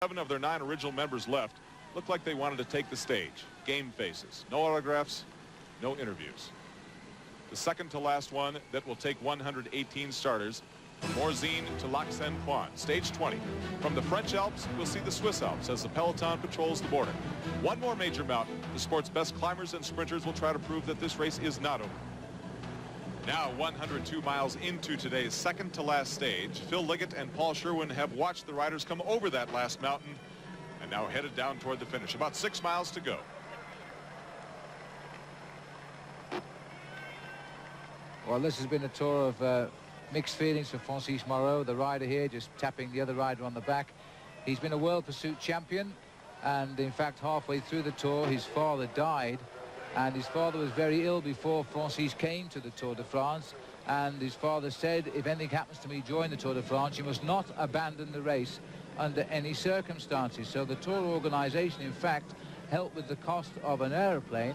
7 of their 9 original members left. Looked like they wanted to take the stage. Game faces. No autographs, no interviews. The second to last one that will take 118 starters. From Morzine to Lac Saint-Point, stage 20. From the French Alps, we'll see the Swiss Alps as the peloton patrols the border. One more major mountain. The sport's best climbers and sprinters will try to prove that this race is not over. Now 102 miles into today's second to last stage. Phil Liggett and Paul Sherwin have watched the riders come over that last mountain and now headed down toward the finish. About 6 miles to go. Well, this has been a tour of mixed feelings for Francis Moreau, the rider here, just tapping the other rider on the back. He's been a World Pursuit champion, and in fact halfway through the tour his father died, and his father was very ill before Francis came to the Tour de France, and his father said, if anything happens to me during the Tour de France, you must not abandon the race under any circumstances. So the tour organization in fact helped with the cost of an aeroplane,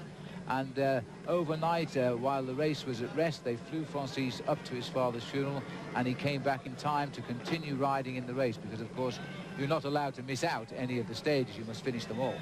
and overnight while the race was at rest, they flew Francis up to his father's funeral, and he came back in time to continue riding in the race, because of course you're not allowed to miss out any of the stages, you must finish them all.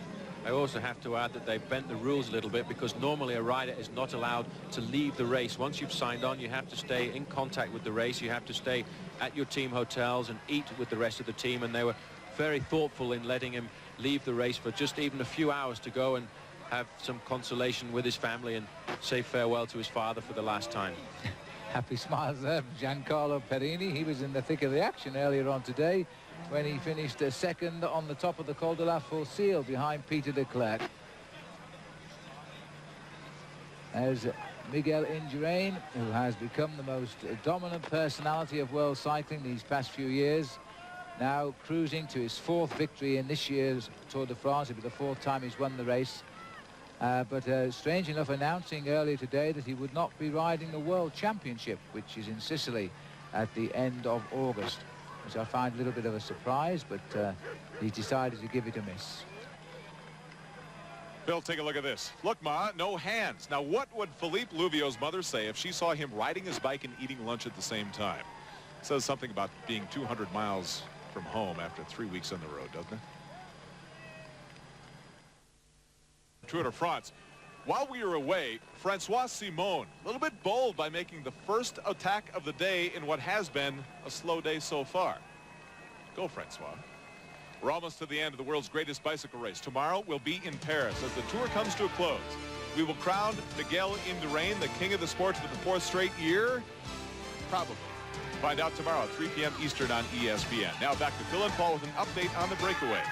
I also have to add that they've bent the rules a little bit, because normally a rider is not allowed to leave the race. Once you've signed on, you have to stay in contact with the race, you have to stay at your team hotels and eat with the rest of the team, and they were very thoughtful in letting him leave the race for just even a few hours to go and have some consolation with his family and say farewell to his father for the last time. Happy smiles there from Giancarlo Perini. He was in the thick of the action earlier on today when he finished second on the top of the Col de la Fourcille behind Peter de Klerk. There's Miguel Indurain, who has become the most dominant personality of world cycling these past few years, now cruising to his 4th victory in this year's Tour de France. It'll be the 4th time he's won the race. But strange enough, announcing earlier today that he would not be riding the World Championship, which is in Sicily at the end of August, which I find a little bit of a surprise, but he's decided to give it a miss. Bill, take a look at this. Look, Ma, no hands. Now, what would Philippe Louvio's mother say if she saw him riding his bike and eating lunch at the same time? It says something about being 200 miles from home after 3 weeks on the road, doesn't it? Tour de France. While we were away, Francois Simon, a little bit bold by making the first attack of the day in what has been a slow day so far. Go, Francois. We're almost to the end of the world's greatest bicycle race. Tomorrow we'll be in Paris as the tour comes to a close. We will crown Miguel Indurain the king of the sport for the 4th straight year. Probably. Find out tomorrow at 3 p.m. Eastern on ESPN. Now back to Phil and Paul with an update on the breakaway.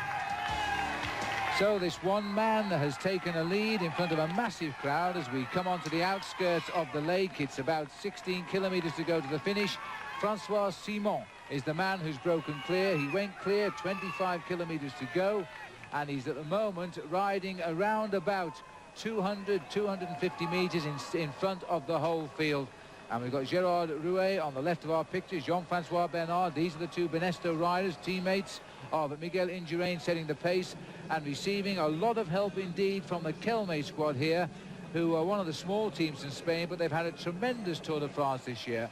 So this one man has taken a lead in front of a massive crowd as we come onto the outskirts of the lake. It's about 16 kilometers to go to the finish. Francois Simon is the man who's broken clear. He went clear, 25 kilometers to go, and he's at the moment riding around about 200, 250 meters in front of the whole field. And we've got Gerard Rouet on the left of our picture, Jean-Francois Bernard. These are the 2 Benesto riders, teammates of Miguel Indurain, setting the pace and receiving a lot of help indeed from the Kelme squad here, who are one of the small teams in Spain, but they've had a tremendous Tour de France this year.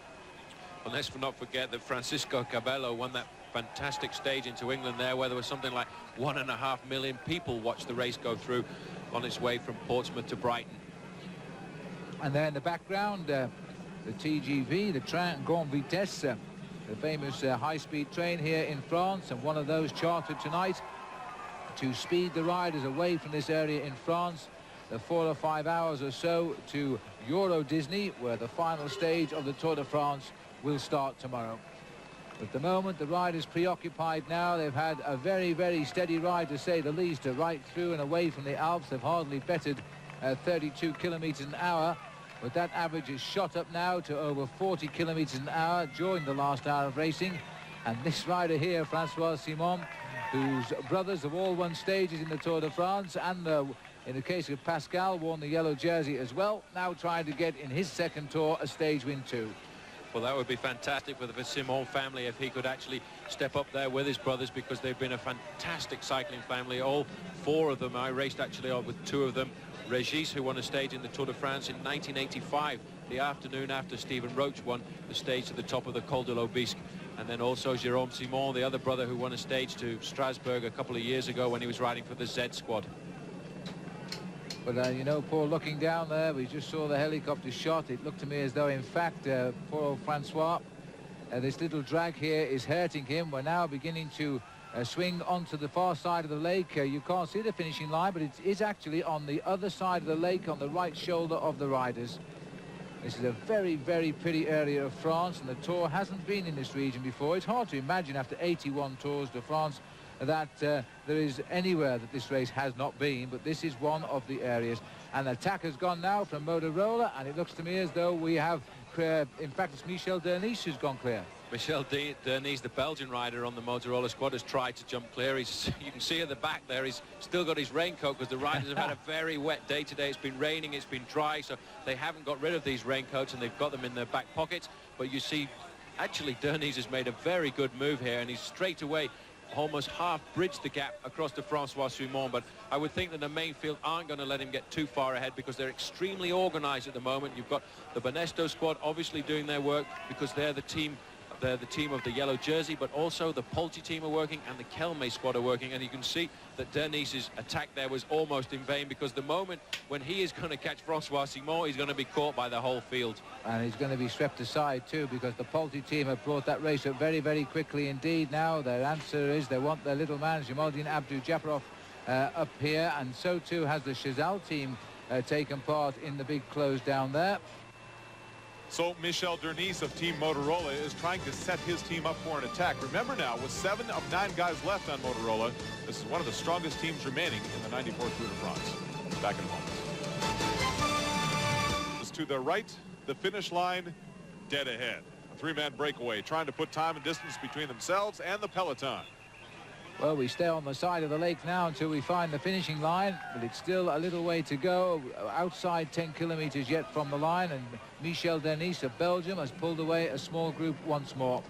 Well, let's not forget that Francisco Cabello won that fantastic stage into England there, where there was something like 1.5 million people watched the race go through on its way from Portsmouth to Brighton. And there in the background, the TGV, the Train Grande Vitesse, the famous high-speed train here in France, and one of those chartered tonight to speed the riders away from this area in France, the 4 or 5 hours or so to Euro Disney, where the final stage of the Tour de France will start tomorrow. At the moment, the riders preoccupied now. They've had a very, very steady ride, to say the least, right through and away from the Alps. They've hardly bettered 32 kilometers an hour. But that average is shot up now to over 40 kilometers an hour during the last hour of racing. And this rider here, Francois Simon, whose brothers have all won stages in the Tour de France, and in the case of Pascal, worn the yellow jersey as well, now trying to get in his second tour a stage win too. Well, that would be fantastic for the Simon family if he could actually step up there with his brothers, because they've been a fantastic cycling family, all 4 of them. I raced actually with 2 of them. Régis, who won a stage in the Tour de France in 1985, the afternoon after Stephen Roach won the stage to the top of the Col de l'Aubisque. And then also Jérôme Simon, the other brother who won a stage to Strasbourg a couple of years ago when he was riding for the Z squad. But you know, Paul, looking down there, we just saw the helicopter shot. It looked to me as though, in fact, poor old Francois, this little drag here is hurting him. We're now beginning to swing onto the far side of the lake. You can't see the finishing line, but it is actually on the other side of the lake, on the right shoulder of the riders. This is a very, very pretty area of France, and the Tour hasn't been in this region before. It's hard to imagine after 81 Tours de France that there is anywhere that this race has not been, but this is one of the areas. And the attack has gone now from Motorola, and it looks to me as though we have, in fact, it's Michel Derniche who's gone clear. Michel Derniche, the Belgian rider on the Motorola squad, has tried to jump clear. You can see at the back there, he's still got his raincoat because the riders have had a very wet day today. It's been raining, it's been dry, so they haven't got rid of these raincoats and they've got them in their back pockets. But you see, actually, Derniche has made a very good move here, and he's straight away almost half bridged the gap across to Francois Simon. But I would think that the main field aren't going to let him get too far ahead because they're extremely organized at the moment. You've got the Banesto squad obviously doing their work because they're the team of the yellow jersey, but also the Polti team are working and the Kelme squad are working. And you can see that Derniche's attack there was almost in vain, because the moment when he is going to catch Francois Simon, he's going to be caught by the whole field. And he's going to be swept aside too, because the Polti team have brought that race up very, very quickly indeed. Now their answer is they want their little man Jamaldin Abdou-Japarov up here, and so too has the Chazal team taken part in the big close down there. So Michel Derniche of Team Motorola is trying to set his team up for an attack. Remember now, with 7 of 9 guys left on Motorola, this is one of the strongest teams remaining in the 94th Tour de France. Back in a moment. Just to the right, the finish line, dead ahead. A 3-man breakaway, trying to put time and distance between themselves and the peloton. Well, we stay on the side of the lake now until we find the finishing line, but it's still a little way to go, outside 10 kilometers yet from the line, and Michel Derniche of Belgium has pulled away a small group once more.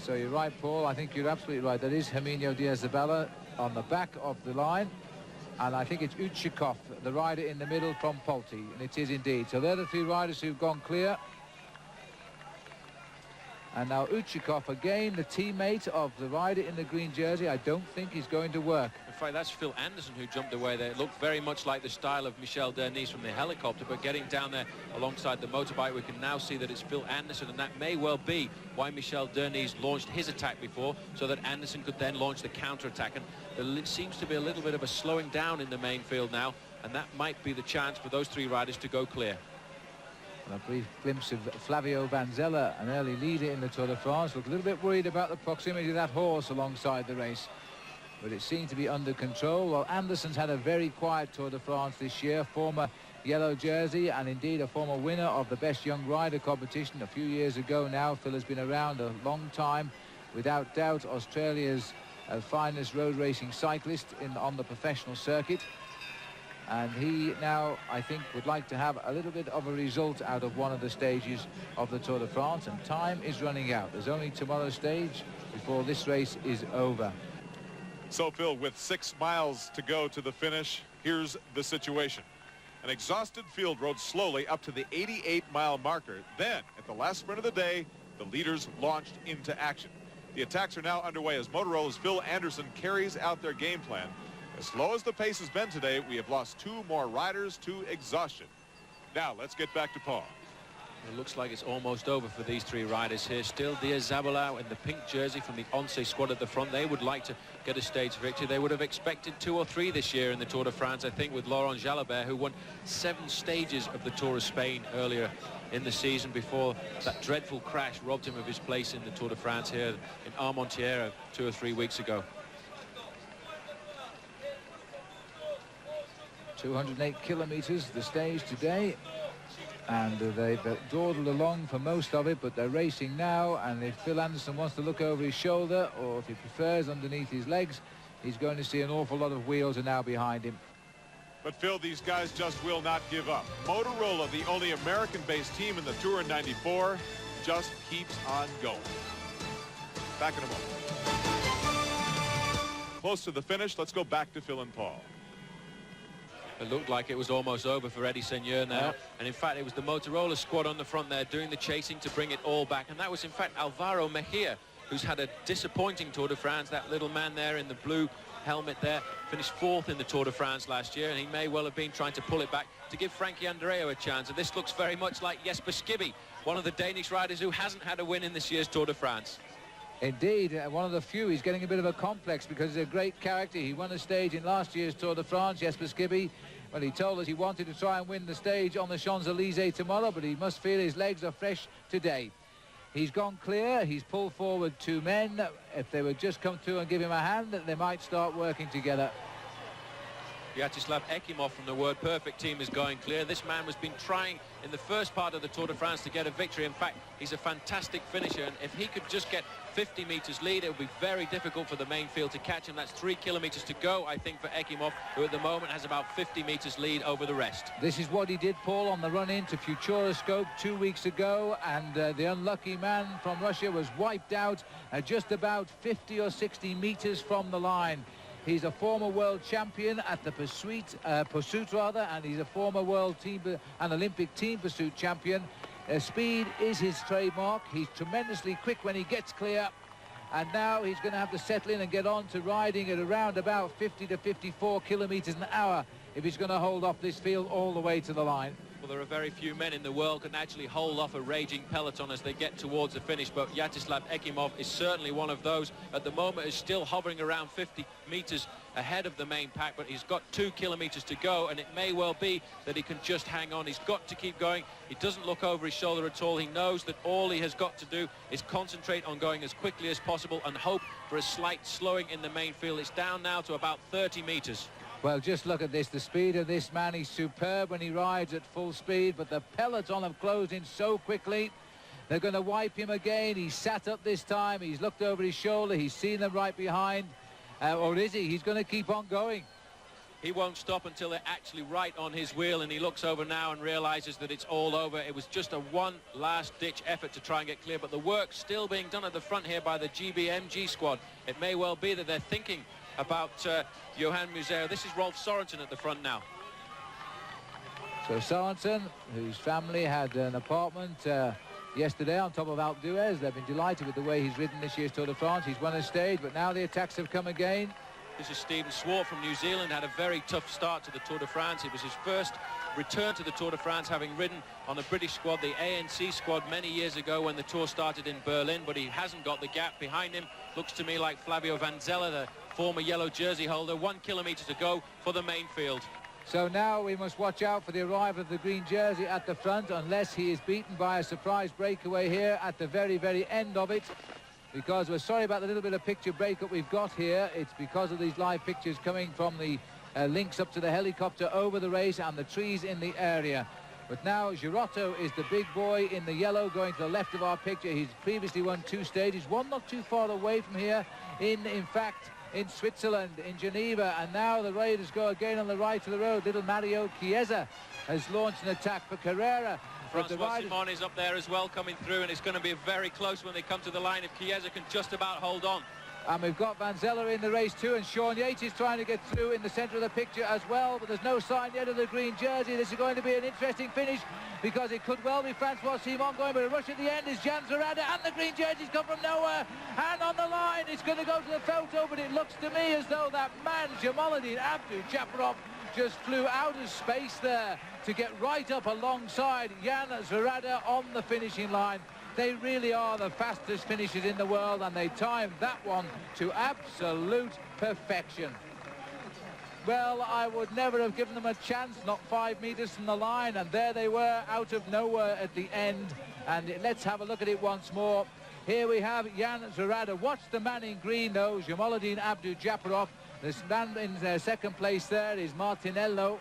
So you're right, Paul, I think you're absolutely right. That is Herminio Diaz-Zabala on the back of the line, and I think it's Uchikov, the rider in the middle from Polti, and it is indeed. So they're the 3 riders who've gone clear. And now Uchikov, again, the teammate of the rider in the green jersey, I don't think is going to work. In fact, that's Phil Anderson who jumped away there. It looked very much like the style of Michel Derniche from the helicopter, but getting down there alongside the motorbike, we can now see that it's Phil Anderson, and that may well be why Michel Derniche launched his attack before, so that Anderson could then launch the counter-attack. And there seems to be a little bit of a slowing down in the main field now, and that might be the chance for those 3 riders to go clear. A brief glimpse of Flavio Vanzella, an early leader in the Tour de France, looked a little bit worried about the proximity of that horse alongside the race, but it seemed to be under control. Well, Anderson's had a very quiet Tour de France this year, former yellow jersey and indeed a former winner of the Best Young Rider competition a few years ago now. Phil has been around a long time, without doubt Australia's finest road racing cyclist on the professional circuit. And he now, I think, would like to have a little bit of a result out of one of the stages of the Tour de France, and time is running out. There's only tomorrow's stage before this race is over. So, Phil, with 6 miles to go to the finish, here's the situation. An exhausted field rode slowly up to the 88-mile marker. Then, at the last sprint of the day, the leaders launched into action. The attacks are now underway as Motorola's Phil Anderson carries out their game plan. As slow as the pace has been today, we have lost 2 more riders to exhaustion. Now, let's get back to Paul. It looks like it's almost over for these 3 riders here. Still Diaz-Zabala in the pink jersey from the Once squad at the front. They would like to get a stage victory. They would have expected 2 or 3 this year in the Tour de France, I think, with Laurent Jalabert, who won 7 stages of the Tour of Spain earlier in the season before that dreadful crash robbed him of his place in the Tour de France here in Armentières 2 or 3 weeks ago. 208 kilometers the stage today, and they've dawdled along for most of it, but they're racing now, and if Phil Anderson wants to look over his shoulder, or if he prefers underneath his legs, he's going to see an awful lot of wheels are now behind him. But Phil, these guys just will not give up. Motorola, the only American-based team in the Tour in '94, just keeps on going. Back in a moment. Close to the finish, let's go back to Phil and Paul. It looked like it was almost over for Eddie Seigneur now. Yeah. And in fact, it was the Motorola squad on the front there doing the chasing to bring it all back. And that was, in fact, Alvaro Mejia, who's had a disappointing Tour de France. That little man there in the blue helmet there finished 4th in the Tour de France last year, and he may well have been trying to pull it back to give Frankie Andreu a chance. And this looks very much like Jesper Skibbe, one of the Danish riders who hasn't had a win in this year's Tour de France. Indeed, one of the few. He's getting a bit of a complex because he's a great character. He won a stage in last year's Tour de France, Jesper Skibbe. Well, he told us he wanted to try and win the stage on the Champs-Élysées tomorrow, but he must feel his legs are fresh today. He's gone clear. He's pulled forward 2 men. If they would just come through and give him a hand, they might start working together. Vyacheslav Ekimov from the Word Perfect team is going clear. This man has been trying in the first part of the Tour de France to get a victory. In fact, he's a fantastic finisher, and if he could just get 50 meters lead, it would be very difficult for the main field to catch him. That's 3 kilometers to go, I think, for Ekimov, who at the moment has about 50 meters lead over the rest. This is what he did, Paul, on the run into Futuroscope 2 weeks ago, and the unlucky man from Russia was wiped out at just about 50 or 60 meters from the line. He's a former world champion at the pursuit, and he's a former world team and Olympic team pursuit champion. Speed is his trademark. He's tremendously quick when he gets clear, and now he's going to have to settle in and get on to riding at around about 50 to 54 kilometers an hour if he's going to hold off this field all the way to the line. Well, there are very few men in the world can actually hold off a raging peloton as they get towards the finish, but Vyacheslav Ekimov is certainly one of those. At the moment is still hovering around 50 meters ahead of the main pack, but he's got 2 kilometers to go, and it may well be that he can just hang on. He's got to keep going. He doesn't look over his shoulder at all. He knows that all he has got to do is concentrate on going as quickly as possible and hope for a slight slowing in the main field. It's down now to about 30 meters. Well, just look at this. The speed of this man, he's superb when he rides at full speed, but the peloton have closed in so quickly. They're going to wipe him again. He's sat up this time. He's looked over his shoulder. He's seen them right behind. Or is he? He's going to keep on going. He won't stop until they're actually right on his wheel, and he looks over now and realizes that it's all over. It was just a one last-ditch effort to try and get clear, but the work's still being done at the front here by the GBMG squad. It may well be that they're thinking about Johan Museo. This is Rolf Sorensen at the front now. So Sorensen, whose family had an apartment yesterday on top of Alpe d'Huez, they've been delighted with the way he's ridden this year's Tour de France. He's won a stage, but now the attacks have come again. This is Stephen Swart from New Zealand, had a very tough start to the Tour de France. It was his first return to the Tour de France, having ridden on a British squad, the ANC squad, many years ago when the Tour started in Berlin, but he hasn't got the gap. Behind him looks to me like Flavio Vanzella, the former yellow jersey holder. 1 kilometer to go for the main field. So now we must watch out for the arrival of the green jersey at the front, unless he is beaten by a surprise breakaway here at the very, very end of it. Because we're sorry about the little bit of picture breakup we've got here. It's because of these live pictures coming from the links up to the helicopter over the race and the trees in the area. But now Girotto is the big boy in the yellow going to the left of our picture. He's previously won 2 stages, one not too far away from here in fact, in Switzerland, in Geneva. And now the Raiders go again on the right of the road. Little Mario Chiesa has launched an attack for Carrera. Francois Simon is up there as well, coming through, and it's going to be very close when they come to the line if Chiesa can just about hold on. And we've got Vanzella in the race too, and Sean Yates is trying to get through in the centre of the picture as well, but there's no sign yet of the green jersey. This is going to be an interesting finish, because it could well be Francois Simon going, but a rush at the end is Jan Zarada, and the green jersey's come from nowhere, and on the line it's going to go to the photo, but it looks to me as though that man Jamaluddin Abdou-Japarov just flew out of space there to get right up alongside Jan Zarada on the finishing line. They really are the fastest finishers in the world, and they timed that one to absolute perfection. Well, I would never have given them a chance, not 5 meters from the line, and there they were out of nowhere at the end. And let's have a look at it once more. Here we have Jan Zarada. Watch the man in green, though, Jamaluddin Abdou-Japarov. The man in second place there is Martinello.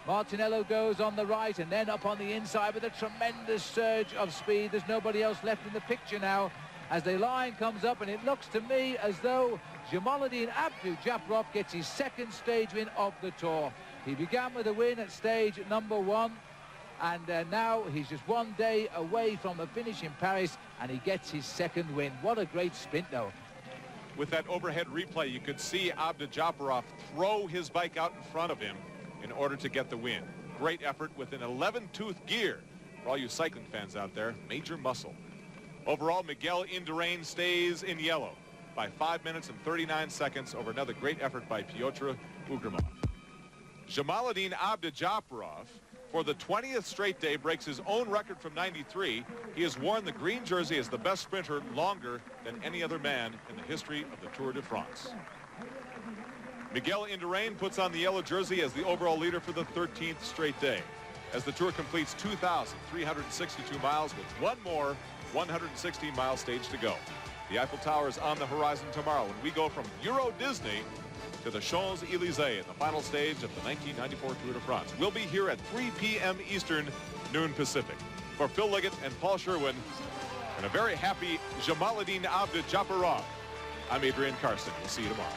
Martinello goes on the right and then up on the inside with a tremendous surge of speed. There's nobody else left in the picture now as the line comes up, and it looks to me as though Jamaluddin Abdou-Japarov gets his 2nd stage win of the Tour. He began with a win at stage number 1, and now he's just 1 day away from a finish in Paris, and he gets his 2nd win. What a great sprint, though. With that overhead replay, you could see Abdou-Japarov throw his bike out in front of him in order to get the win. Great effort with an 11-tooth gear. For all you cycling fans out there, major muscle. Overall, Miguel Indurain stays in yellow by 5 minutes and 39 seconds over another great effort by Pyotr Ugrimov. Jamaluddin Abdujaparov, for the 20th straight day, breaks his own record from '93. He has worn the green jersey as the best sprinter longer than any other man in the history of the Tour de France. Miguel Indurain puts on the yellow jersey as the overall leader for the 13th straight day, as the Tour completes 2,362 miles with one more 116-mile stage to go. The Eiffel Tower is on the horizon tomorrow when we go from Euro Disney to the Champs-Élysées in the final stage of the 1994 Tour de France. We'll be here at 3 p.m. Eastern, noon Pacific. For Phil Liggett and Paul Sherwin, and a very happy Jamaluddin Abdujaparov, I'm Adrian Carson. We'll see you tomorrow.